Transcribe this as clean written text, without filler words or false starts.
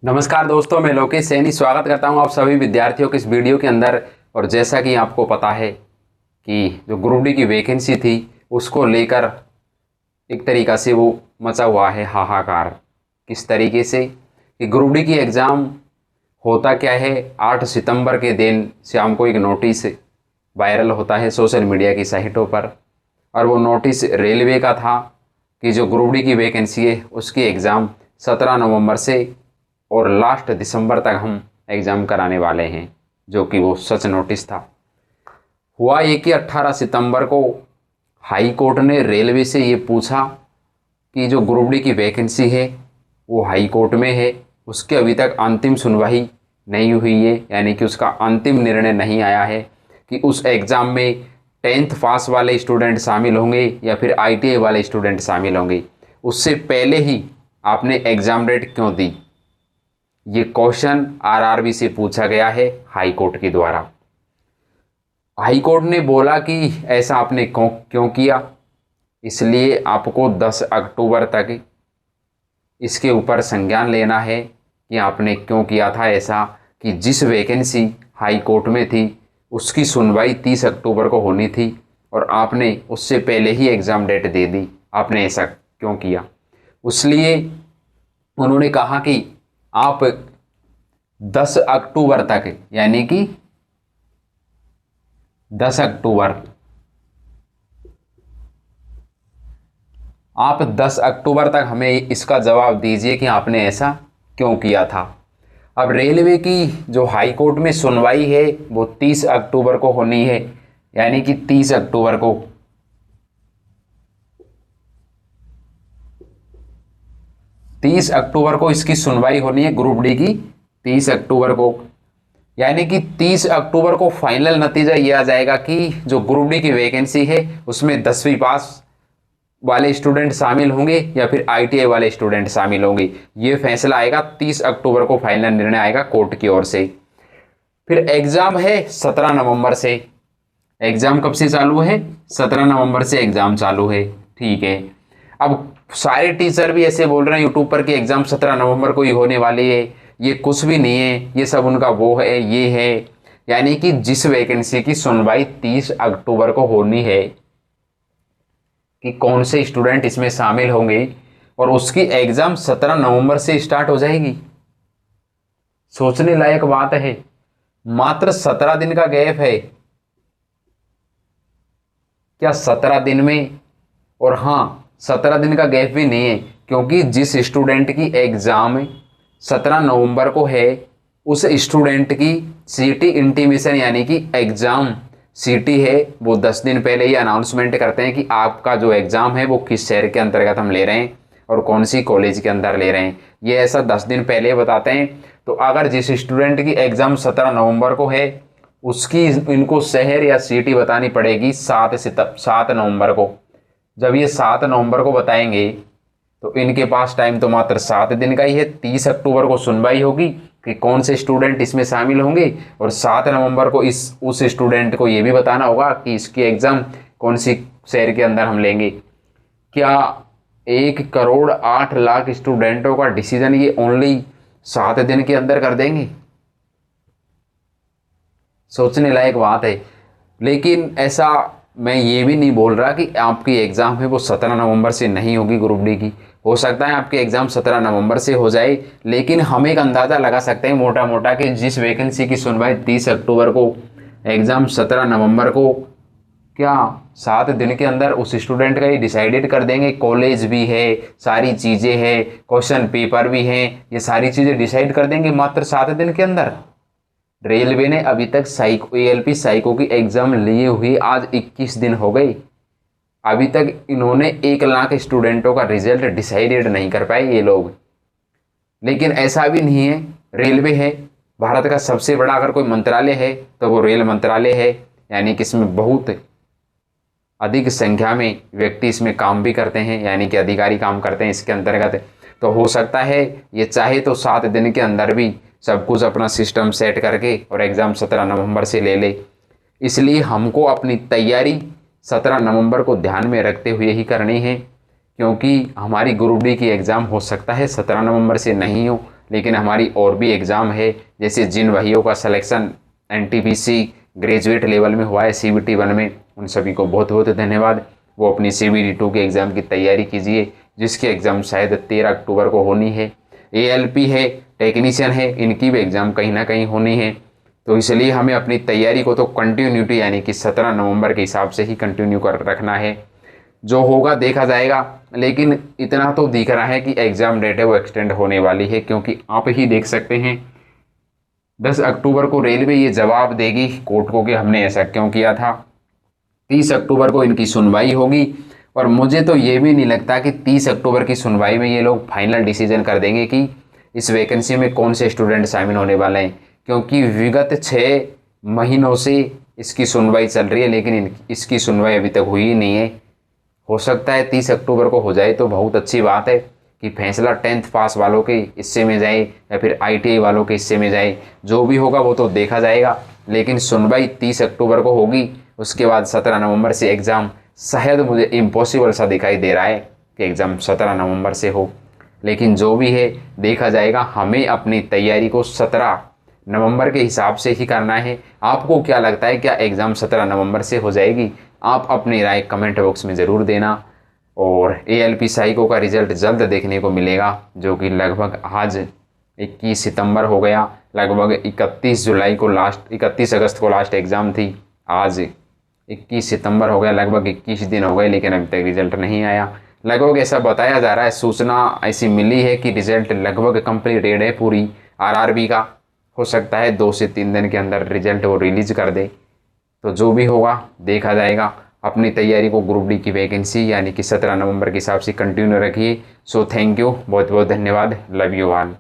नमस्कार दोस्तों, मैं लोकेश सैनी स्वागत करता हूं आप सभी विद्यार्थियों के इस वीडियो के अंदर। और जैसा कि आपको पता है कि जो ग्रुप डी की वैकेंसी थी उसको लेकर एक तरीक़ा से वो मचा हुआ है हाहाकार। किस तरीके से कि ग्रुप डी की एग्ज़ाम होता क्या है, 8 सितंबर के दिन शाम को एक नोटिस वायरल होता है सोशल मीडिया की साइटों पर। और वो नोटिस रेलवे का था कि जो ग्रुप डी की वैकेंसी है उसकी एग्ज़ाम 17 नवंबर से और लास्ट दिसंबर तक हम एग्ज़ाम कराने वाले हैं, जो कि वो सच नोटिस था। हुआ ये कि 18 सितंबर को हाई कोर्ट ने रेलवे से ये पूछा कि जो ग्रुप डी की वैकेंसी है वो हाई कोर्ट में है, उसकी अभी तक अंतिम सुनवाई नहीं हुई है, यानी कि उसका अंतिम निर्णय नहीं आया है कि उस एग्ज़ाम में 10th पास वाले स्टूडेंट शामिल होंगे या फिर ITI वाले स्टूडेंट शामिल होंगे। उससे पहले ही आपने एग्ज़ाम डेट क्यों दी, ये क्वेश्चन RRB से पूछा गया है हाई कोर्ट के द्वारा। हाई कोर्ट ने बोला कि ऐसा आपने क्यों किया, इसलिए आपको 10 अक्टूबर तक इसके ऊपर संज्ञान लेना है कि आपने क्यों किया था ऐसा, कि जिस वैकेंसी हाई कोर्ट में थी उसकी सुनवाई 30 अक्टूबर को होनी थी और आपने उससे पहले ही एग्ज़ाम डेट दे दी, आपने ऐसा क्यों किया। इसलिए उन्होंने कहा कि आप 10 अक्टूबर तक, यानी कि 10 अक्टूबर, आप 10 अक्टूबर तक हमें इसका जवाब दीजिए कि आपने ऐसा क्यों किया था। अब रेलवे की जो हाई कोर्ट में सुनवाई है वो 30 अक्टूबर को होनी है, यानी कि 30 अक्टूबर को। 30 अक्टूबर को इसकी सुनवाई होनी है ग्रुप डी की, 30 अक्टूबर को, यानी कि 30 अक्टूबर को फाइनल नतीजा ये आ जाएगा कि जो ग्रुप डी की वैकेंसी है उसमें 10वीं पास वाले स्टूडेंट शामिल होंगे या फिर ITI वाले स्टूडेंट शामिल होंगे। ये फैसला आएगा 30 अक्टूबर को, फाइनल निर्णय आएगा कोर्ट की ओर से। फिर एग्ज़ाम है 17 नवंबर से। एग्ज़ाम कब से चालू है? 17 नवंबर से एग्ज़ाम चालू है, ठीक है। अब सारे टीचर भी ऐसे बोल रहे हैं यूट्यूब पर कि एग्ज़ाम 17 नवंबर को ही होने वाली है। ये कुछ भी नहीं है, ये सब उनका वो है, ये है। यानी कि जिस वैकेंसी की सुनवाई 30 अक्टूबर को होनी है कि कौन से स्टूडेंट इसमें शामिल होंगे, और उसकी एग्ज़ाम 17 नवंबर से स्टार्ट हो जाएगी। सोचने लायक बात है, मात्र 17 दिन का गैप है। क्या 17 दिन में? और हाँ, 17 दिन का गैप भी नहीं है, क्योंकि जिस स्टूडेंट की एग्ज़ाम 17 नवंबर को है उस स्टूडेंट की सीटी इंटीमेशन, यानी कि एग्ज़ाम सीटी है, वो 10 दिन पहले ही अनाउंसमेंट करते हैं कि आपका जो एग्ज़ाम है वो किस शहर के अंतर्गत हम ले रहे हैं और कौन सी कॉलेज के अंदर ले रहे हैं। ये ऐसा 10 दिन पहले बताते हैं। तो अगर जिस स्टूडेंट की एग्ज़ाम 17 नवंबर को है उसकी इनको शहर या सिटी बतानी पड़ेगी 7 नवंबर को। जब ये 7 नवंबर को बताएंगे तो इनके पास टाइम तो मात्र 7 दिन का ही है। 30 अक्टूबर को सुनवाई होगी कि कौन से स्टूडेंट इसमें शामिल होंगे, और 7 नवंबर को उस स्टूडेंट को ये भी बताना होगा कि इसकी एग्ज़ाम कौन सी शहर के अंदर हम लेंगे। क्या 1,08,00,000 स्टूडेंटों का डिसीजन ये ओनली 7 दिन के अंदर कर देंगे? सोचने लायक बात है। लेकिन ऐसा मैं ये भी नहीं बोल रहा कि आपकी एग्ज़ाम है वो 17 नवंबर से नहीं होगी ग्रुप डी की। हो सकता है आपकी एग्ज़ाम 17 नवंबर से हो जाए, लेकिन हम एक अंदाज़ा लगा सकते हैं मोटा मोटा कि जिस वैकेंसी की सुनवाई 30 अक्टूबर को, एग्ज़ाम 17 नवंबर को, क्या 7 दिन के अंदर उस स्टूडेंट का ही डिसाइडेड कर देंगे। कॉलेज भी है, सारी चीज़ें हैं, क्वेश्चन पेपर भी हैं, ये सारी चीज़ें डिसाइड कर देंगे मात्र 7 दिन के अंदर। रेलवे ने अभी तक ALP साइको की एग्ज़ाम लिए हुए आज 21 दिन हो गए, अभी तक इन्होंने 1,00,000 स्टूडेंटों का रिजल्ट डिसाइडेड नहीं कर पाए ये लोग। लेकिन ऐसा भी नहीं है, रेलवे है भारत का सबसे बड़ा अगर कोई मंत्रालय है तो वो रेल मंत्रालय है, यानी कि इसमें बहुत अधिक संख्या में व्यक्ति इसमें काम भी करते हैं, यानी कि अधिकारी काम करते हैं इसके अंतर्गत। तो हो सकता है ये चाहे तो 7 दिन के अंदर भी सब कुछ अपना सिस्टम सेट करके और एग्ज़ाम 17 नवंबर से ले ले। इसलिए हमको अपनी तैयारी 17 नवंबर को ध्यान में रखते हुए ही करनी है, क्योंकि हमारी ग्रुप डी की एग्ज़ाम हो सकता है 17 नवंबर से नहीं हो, लेकिन हमारी और भी एग्ज़ाम है, जैसे जिन भाइयों का सिलेक्शन NTPC ग्रेजुएट लेवल में हुआ है CBT 1 में, उन सभी को बहुत बहुत धन्यवाद। वो अपनी CBT 2 के एग्ज़ाम की तैयारी कीजिए, जिसकी एग्ज़ाम शायद 13 अक्टूबर को होनी है। ALP है, टेक्नीशियन है, इनकी भी एग्ज़ाम कहीं ना कहीं होनी है। तो इसलिए हमें अपनी तैयारी को तो कंटिन्यूटी यानी कि 17 नवंबर के हिसाब से ही कंटिन्यू कर रखना है। जो होगा देखा जाएगा, लेकिन इतना तो दिख रहा है कि एग्ज़ाम डेट है वो एक्सटेंड होने वाली है, क्योंकि आप ही देख सकते हैं 10 अक्टूबर को रेलवे ये जवाब देगी कोर्ट को कि हमने ऐसा क्यों किया था। 30 अक्टूबर को इनकी सुनवाई होगी, और मुझे तो ये भी नहीं लगता कि 30 अक्टूबर की सुनवाई में ये लोग फाइनल डिसीजन कर देंगे कि इस वैकेंसी में कौन से स्टूडेंट शामिल होने वाले हैं, क्योंकि विगत 6 महीनों से इसकी सुनवाई चल रही है, लेकिन इसकी सुनवाई अभी तक हुई ही नहीं है। हो सकता है 30 अक्टूबर को हो जाए तो बहुत अच्छी बात है कि फैसला 10th पास वालों के हिस्से में जाए या फिर ITI वालों के हिस्से में जाए। जो भी होगा वो तो देखा जाएगा, लेकिन सुनवाई 30 अक्टूबर को होगी। उसके बाद 17 नवंबर से एग्ज़ाम, शायद मुझे इम्पॉसिबल सा दिखाई दे रहा है कि एग्ज़ाम 17 नवंबर से हो, लेकिन जो भी है देखा जाएगा। हमें अपनी तैयारी को 17 नवंबर के हिसाब से ही करना है। आपको क्या लगता है, क्या एग्ज़ाम 17 नवंबर से हो जाएगी? आप अपनी राय कमेंट बॉक्स में ज़रूर देना। और ALP साइको का रिज़ल्ट जल्द देखने को मिलेगा, जो कि लगभग आज 21 सितंबर हो गया, लगभग 31 अगस्त को लास्ट एग्ज़ाम थी। आज 21 सितंबर हो गया, लगभग 21 दिन हो गए, लेकिन अभी तक रिज़ल्ट नहीं आया। लगभग ऐसा बताया जा रहा है, सूचना ऐसी मिली है कि रिज़ल्ट लगभग कंप्लीटेड है पूरी RRB का। हो सकता है 2 से 3 दिन के अंदर रिज़ल्ट वो रिलीज़ कर दे। तो जो भी होगा देखा जाएगा। अपनी तैयारी को ग्रुप D की वैकेंसी यानी कि 17 नवंबर के हिसाब से कंटिन्यू रखिए। सो थैंक यू, बहुत बहुत धन्यवाद, लव यू ऑल।